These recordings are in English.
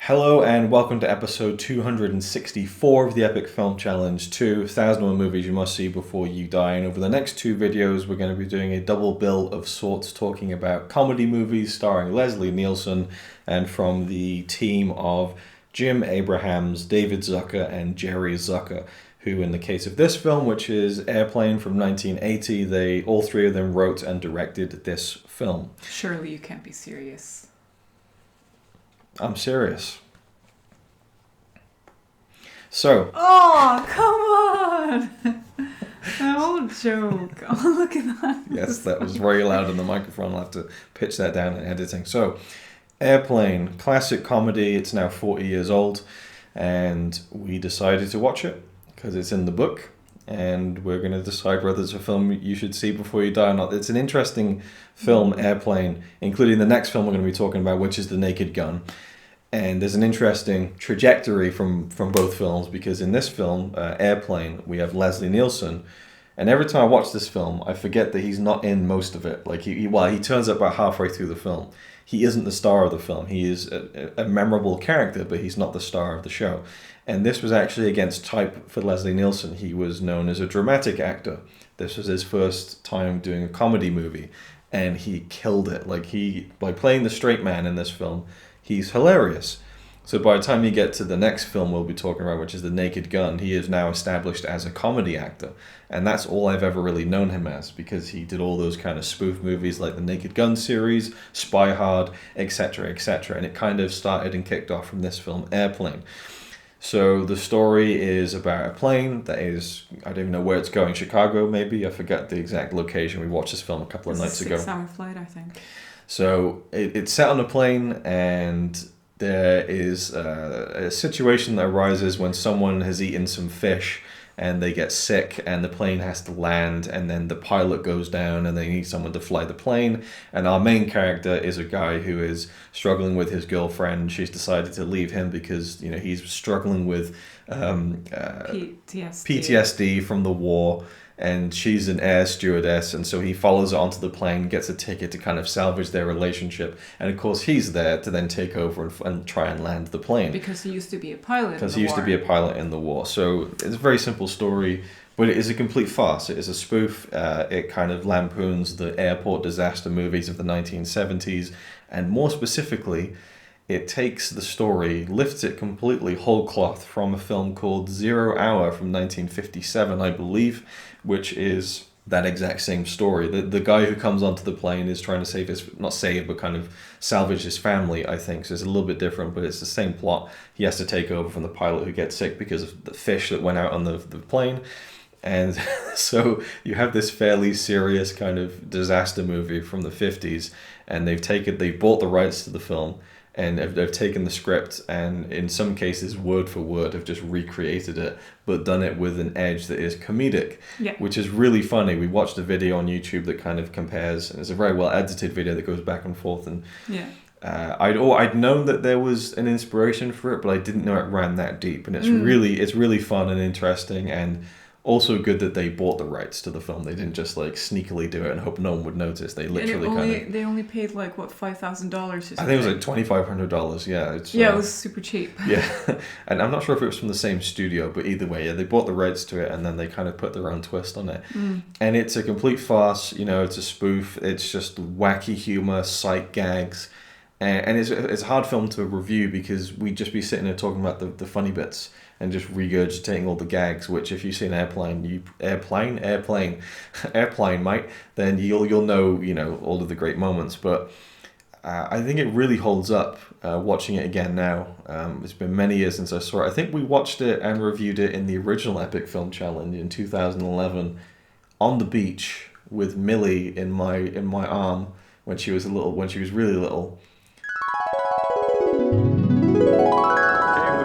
Hello and welcome to episode 264 of the Epic Film Challenge 2001 movies you must see before you die. And over the next two videos we're going to be doing a double bill of sorts, talking about comedy movies starring Leslie Nielsen and from the team of Jim Abrahams, David Zucker and Jerry Zucker, who in the case of this film, which is Airplane from 1980, all three of them wrote and directed this film. Surely you can't be serious. I'm serious. So. Oh, come on! That whole joke. Oh, look at that. Yes, that was very loud in the microphone. I'll have to pitch that down in editing. So, Airplane, classic comedy. It's now 40 years old. And we decided to watch it because it's in the book. And we're going to decide whether it's a film you should see before you die or not. It's an interesting film, Airplane, including the next film we're going to be talking about, which is The Naked Gun. And there's an interesting trajectory from both films, because in this film, Airplane, we have Leslie Nielsen. And every time I watch this film, I forget that he's not in most of it. Like he turns up about halfway through the film. He isn't the star of the film. He is a memorable character, but he's not the star of the show. And this was actually against type for Leslie Nielsen. He was known as a dramatic actor. This was his first time doing a comedy movie, and he killed it. By playing the straight man in this film, he's hilarious. So by the time you get to the next film we'll be talking about, which is The Naked Gun, he is now established as a comedy actor. And that's all I've ever really known him as, because he did all those kind of spoof movies like the Naked Gun series, Spy Hard, etc., etc. And it kind of started and kicked off from this film, Airplane. So the story is about a plane that is, I don't even know where it's going, Chicago maybe? I forget the exact location. We watched this film a couple of nights ago. It's a 6-hour flight, I think. So it's set on a plane, and there is a situation that arises when someone has eaten some fish and they get sick and the plane has to land, and then the pilot goes down and they need someone to fly the plane. And our main character is a guy who is struggling with his girlfriend. She's decided to leave him because he's struggling with PTSD from the war. And she's an air stewardess, and so he follows her onto the plane, gets a ticket to kind of salvage their relationship. And of course, he's there to then take over and try and land the plane. Because he used to be a pilot Because he used to be a pilot in the war. So it's a very simple story, but it is a complete farce. It is a spoof. It kind of lampoons the airport disaster movies of the 1970s. And more specifically, it takes the story, lifts it completely whole cloth from a film called 0 Hour from 1957, I believe, which is that exact same story. The guy who comes onto the plane is trying to kind of salvage his family, I think. So it's a little bit different, but it's the same plot. He has to take over from the pilot who gets sick because of the fish that went out on the plane. And so you have this fairly serious kind of disaster movie from the 50s, and they've bought the rights to the film, and they've taken the script and in some cases word for word have just recreated it, but done it with an edge that is comedic, which is really funny. We watched a video on YouTube that kind of compares, and it's a very well edited video that goes back and forth. And I'd known that there was an inspiration for it, but I didn't know it ran that deep. And it's really fun and interesting, and also good that they bought the rights to the film. They didn't just sneakily do it and hope no one would notice. They literally they only paid $5,000 or something. I think it was $2,500. Yeah, it was super cheap. Yeah, and I'm not sure if it was from the same studio, but either way, they bought the rights to it and then they kind of put their own twist on it. And it's a complete farce. It's a spoof. It's just wacky humor, sight gags, and it's a hard film to review because we'd just be sitting there talking about the funny bits and just regurgitating all the gags, which if you see an airplane, mate, then you'll know, all of the great moments. But I think it really holds up watching it again now. It's been many years since I saw it. I think we watched it and reviewed it in the original Epic Film Challenge in 2011 on the beach with Millie in my arm when she was really little. Okay, we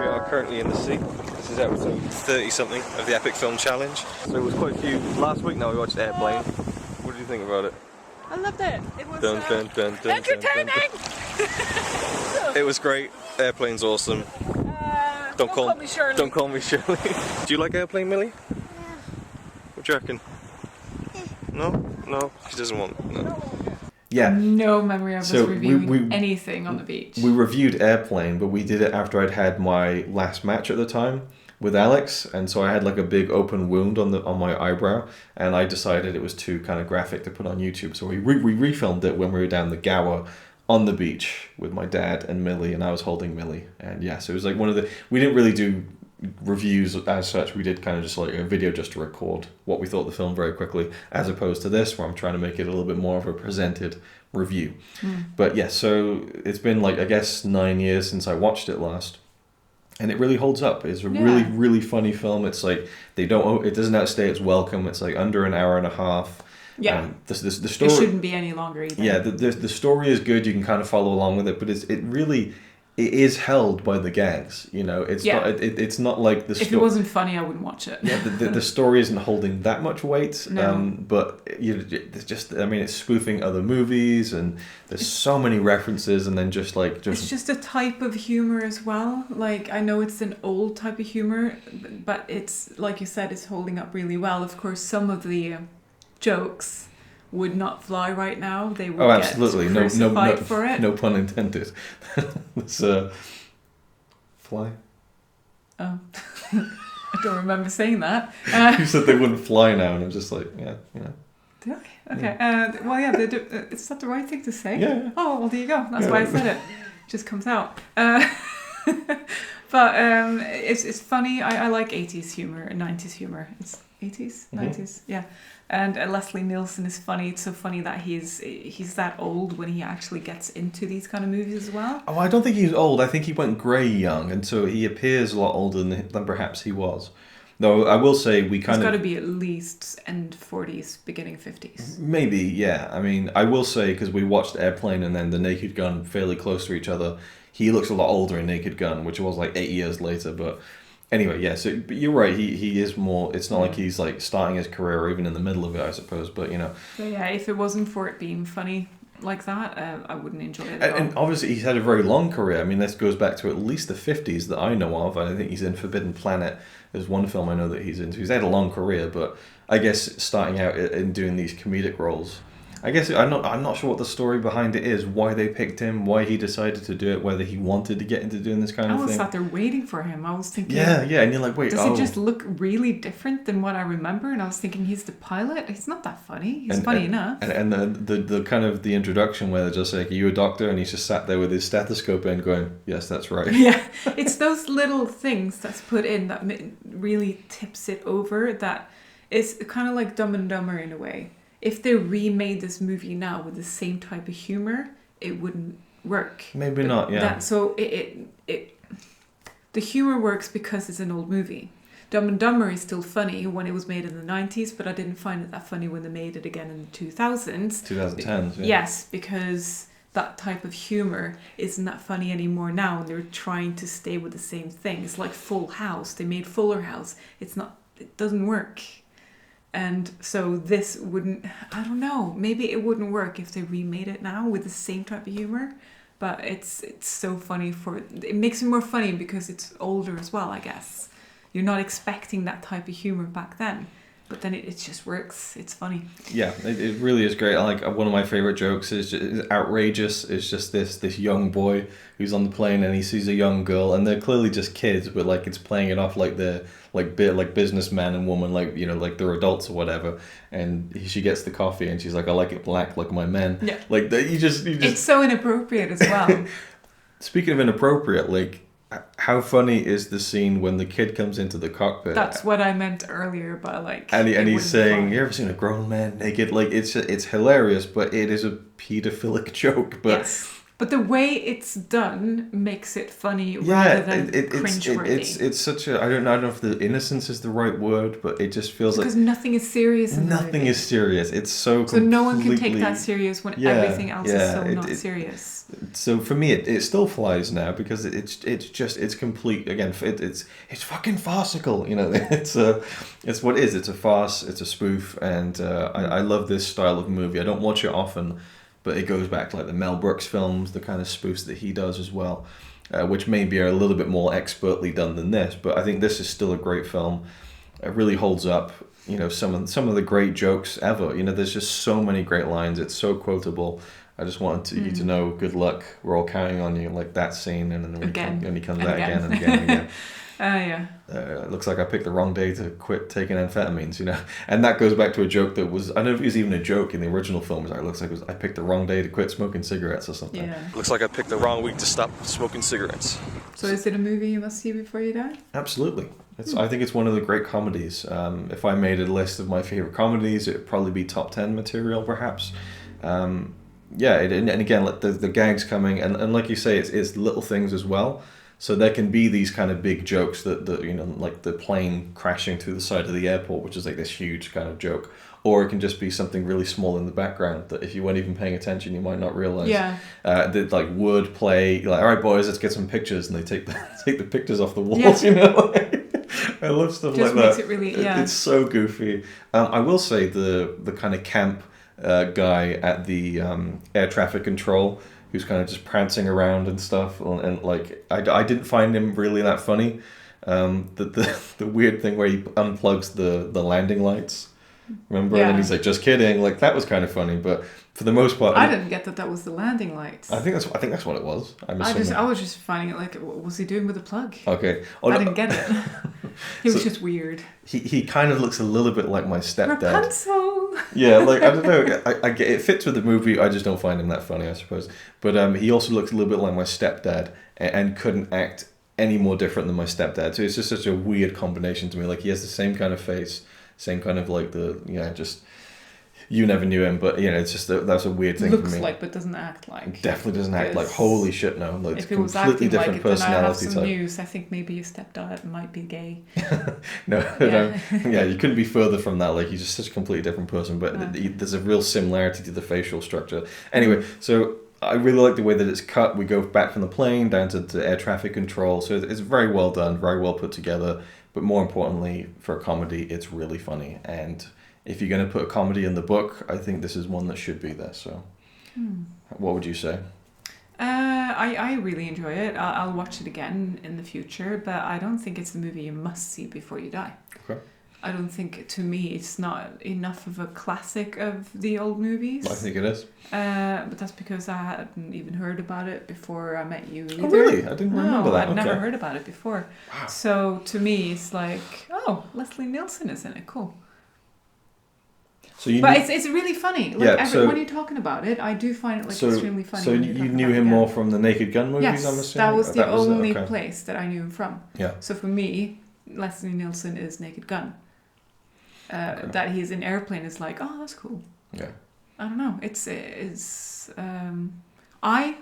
are currently in the sea. This is episode 30-something of the Epic Film Challenge. So it was quite a few. Last week now we watched Airplane. What did you think about it? I loved it. It was entertaining! It was great. Airplane's awesome. Don't call me Shirley. Don't call me Shirley. Do you like Airplane, Millie? Yeah. What do you reckon? No? She doesn't want. No. Yeah. No memory of So us reviewing anything on the beach. We reviewed Airplane, but we did it after I'd had my last match at the time with Alex, and so I had like a big open wound on my eyebrow, and I decided it was too kind of graphic to put on YouTube, so we refilmed it when we were down the Gower on the beach with my dad and Millie, and I was holding Millie, and yeah, so it was like we didn't really do reviews as such. We did kind of just like a video just to record what we thought of the film very quickly, as opposed to this where I'm trying to make it a little bit more of a presented review. But yeah, so it's been like, I guess 9 years since I watched it last, and it really holds up. It's a really, really funny film. It's like it doesn't outstay its welcome. It's like under an hour and a half. Yeah, the story, it shouldn't be any longer either. Yeah, the story is good. You can kind of follow along with it, but it is held by the gags. You know, it's not like the. If it wasn't funny, I wouldn't watch it. Yeah, the story isn't holding that much weight. No. But it's just, I mean, it's spoofing other movies, and there's so many references, and then it's just a type of humor as well. Like, I know it's an old type of humor, but it's, like you said, it's holding up really well. Of course, some of the jokes would not fly right now. They would absolutely. get crucified for it. No pun intended. It's fly. Oh, I don't remember saying that. You said they wouldn't fly now, and I'm just like, yeah. Did I? Okay. Yeah. Well, yeah. Is that the right thing to say? Yeah. Oh, well, there you go. That's why I said it. Just comes out. But it's funny. I like 80s humor and 90s humor. It's 80s, 90s, yeah. And Leslie Nielsen is funny. It's so funny that he's that old when he actually gets into these kind of movies as well. Oh, I don't think he's old. I think he went grey young, and so he appears a lot older than perhaps he was. Though I will say he's got to be at least end 40s, beginning 50s. Maybe, yeah. I mean, I will say, because we watched Airplane and then The Naked Gun fairly close to each other, he looks a lot older in Naked Gun, which was like 8 years later, but... Anyway, yeah, so but you're right, he is more, it's not like he's like starting his career or even in the middle of it, I suppose, but you know. But yeah, if it wasn't for it being funny like that, I wouldn't enjoy it and obviously he's had a very long career. I mean, this goes back to at least the 50s that I know of. I think he's in Forbidden Planet. There's one film I know that he's into. He's had a long career, but I guess starting out in doing these comedic roles, I guess I'm not sure what the story behind it is, why they picked him, why he decided to do it, whether he wanted to get into doing this kind of thing. I was sat there waiting for him. I was thinking... Yeah, and you're like, wait, does he just look really different than what I remember? And I was thinking, he's the pilot? He's not that funny. He's funny enough. And the kind of the introduction where they're just like, are you a doctor? And he's just sat there with his stethoscope in going, yes, that's right. Yeah, it's those little things that's put in that really tips it over, that it's kind of like Dumb and Dumber in a way. If they remade this movie now with the same type of humor, it wouldn't work. Maybe not, yeah. So the humor works because it's an old movie. Dumb and Dumber is still funny when it was made in the 90s, but I didn't find it that funny when they made it again in the 2000s. 2010s, yeah. Yes, because that type of humor isn't that funny anymore now, and they're trying to stay with the same thing. It's like Full House. They made Fuller House. It doesn't work. And so this wouldn't, I don't know, maybe it wouldn't work if they remade it now with the same type of humor. But it's so funny it makes it more funny because it's older as well, I guess. You're not expecting that type of humor back then. But then it just works. It's funny. Yeah, it really is great. Like, one of my favorite jokes is outrageous. It's just this young boy who's on the plane and he sees a young girl, and they're clearly just kids, but like it's playing it off like they're like businessman and woman, like, you know, like they're adults or whatever. And she gets the coffee and she's like, I like it black like my men. Yeah. Like you just. It's so inappropriate as well. Speaking of inappropriate, like, how funny is the scene when the kid comes into the cockpit? That's what I meant earlier, but like... And he's saying, you ever seen a grown man naked? Like, it's hilarious, but it is a paedophilic joke. But yes. But the way it's done makes it funny rather than cringeworthy. It's such a... I don't know if the innocence is the right word, but it just feels because nothing is serious in nothing is serious. It's so no one can take that serious when everything else is so not serious. So for me, it still flies now because it's complete. Again, it's fucking farcical. You know, it's what it is. It's a farce. It's a spoof, and I love this style of movie. I don't watch it often, but it goes back to like the Mel Brooks films, the kind of spoofs that he does as well, which maybe are a little bit more expertly done than this. But I think this is still a great film. It really holds up. You know, some of the great jokes ever. You know, there's just so many great lines. It's so quotable. I just wanted you to know, good luck. We're all counting on you, like that scene, and then when he comes out again and again and again. Yeah. It looks like I picked the wrong day to quit taking amphetamines, and that goes back to a joke that was, I don't know if it was even a joke in the original film. It looks like I picked the wrong day to quit smoking cigarettes or something. Yeah. Looks like I picked the wrong week to stop smoking cigarettes. So is it a movie you must see before you die? Absolutely. I think it's one of the great comedies. If I made a list of my favorite comedies, it would probably be top 10 material, perhaps. And again, like the gags coming, and like you say, it's little things as well. So there can be these kind of big jokes that like the plane crashing through the side of the airport, which is like this huge kind of joke. Or it can just be something really small in the background that if you weren't even paying attention, you might not realize. Yeah. That like word play, like, all right, boys, let's get some pictures, and they take the pictures off the walls. Yeah. I love stuff just like makes that. It really, It's so goofy. I will say the kind of camp guy at the air traffic control, who's kind of just prancing around and stuff, and like I didn't find him really that funny. The weird thing where he unplugs the landing lights, remember? Yeah. And he's like, just kidding. Like, that was kind of funny, but for the most part, I didn't get that was the landing lights. I think that's what it was. I was just finding it like, what was he doing with the plug? Okay. I didn't get it. He was just weird. He kind of looks a little bit like my stepdad. Rapunzel. Yeah, like, I don't know. I get it fits with the movie. I just don't find him that funny, I suppose. But he also looks a little bit like my stepdad, and couldn't act any more different than my stepdad. So it's just such a weird combination to me. Like, he has the same kind of face, same kind of like just. You never knew him, but it's just that's a weird thing for me. Looks like, but doesn't act like. Definitely doesn't act like. Holy shit, no! Like, if it was completely acting different like it, then I have personality some type. news. I think maybe your stepdad might be gay. No, you couldn't be further from that. Like, he's just such a completely different person, but there's a real similarity to the facial structure. Anyway, so I really like the way that it's cut. We go back from the plane down to air traffic control, so it's very well done, very well put together. But more importantly, for a comedy, it's really funny. And if you're going to put a comedy in the book, I think this is one that should be there. So, what would you say? I really enjoy it. I'll watch it again in the future, but I don't think it's a movie you must see before you die. Okay. I don't think, to me, it's not enough of a classic of the old movies. I think it is. But that's because I hadn't even heard about it before I met you either. Oh, really? I didn't remember that. I'd never heard about it before. Wow. So, to me, it's like, oh, Leslie Nielsen is in it. Cool. So it's really funny. Like, when you're talking about it, I do find it extremely funny. So you knew him more from the Naked Gun movies, yes, I'm assuming? that was the only place that I knew him from. Yeah. So for me, Leslie Nielsen is Naked Gun. That he's in Airplane is like, oh, that's cool. Yeah. I don't know. I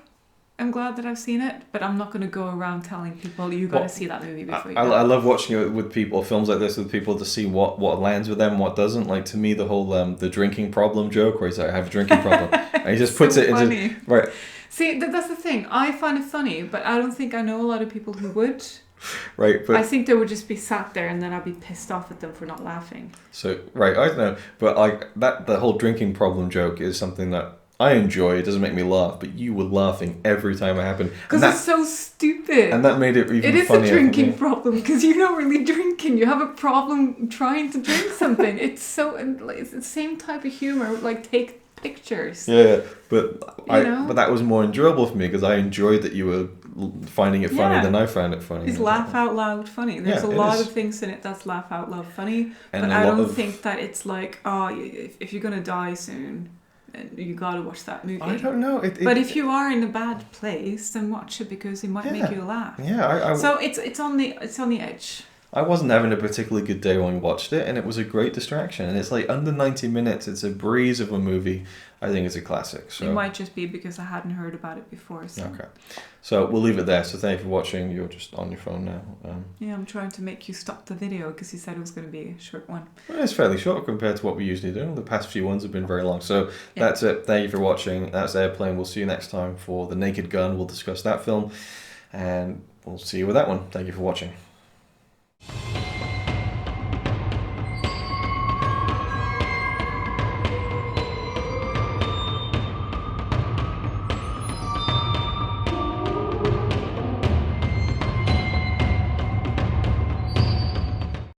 am glad that I've seen it, but I'm not going to go around telling people you got to see that movie before you. I love watching it with people, films like this with people, to see what lands with them, what doesn't. Like, to me, the whole the drinking problem joke, where he's like, I have a drinking problem, and he just puts it into right. See, that's the thing. I find it funny, but I don't think I know a lot of people who would. Right, but I think they would just be sat there, and then I'd be pissed off at them for not laughing. So right, I don't know, but like the whole drinking problem joke is something that I enjoy. It doesn't make me laugh, but you were laughing every time it happened. Because it's so stupid. And that made it even funnier. It is a drinking problem, because you're not really drinking. You have a problem trying to drink something. It's the same type of humor, like take pictures. Yeah, but that was more enjoyable for me, because I enjoyed that you were finding it funny than I found it funny. It's laugh out loud funny. There's a lot of things in it that's laugh out loud funny, but I don't think that it's like, if you're going to die soon, you gotta watch that movie. I don't know. But if you are in a bad place, then watch it, because it might make you laugh. Yeah, so it's on the edge. I wasn't having a particularly good day when we watched it, and it was a great distraction. And it's like under 90 minutes. It's a breeze of a movie. I think it's a classic. So. It might just be because I hadn't heard about it before. So. Okay. So we'll leave it there. So thank you for watching. You're just on your phone now. Yeah, I'm trying to make you stop the video, because you said it was going to be a short one. Well, it's fairly short compared to what we usually do. The past few ones have been very long. So that's it. Thank you for watching. That's Airplane. We'll see you next time for The Naked Gun. We'll discuss that film, and we'll see you with that one. Thank you for watching.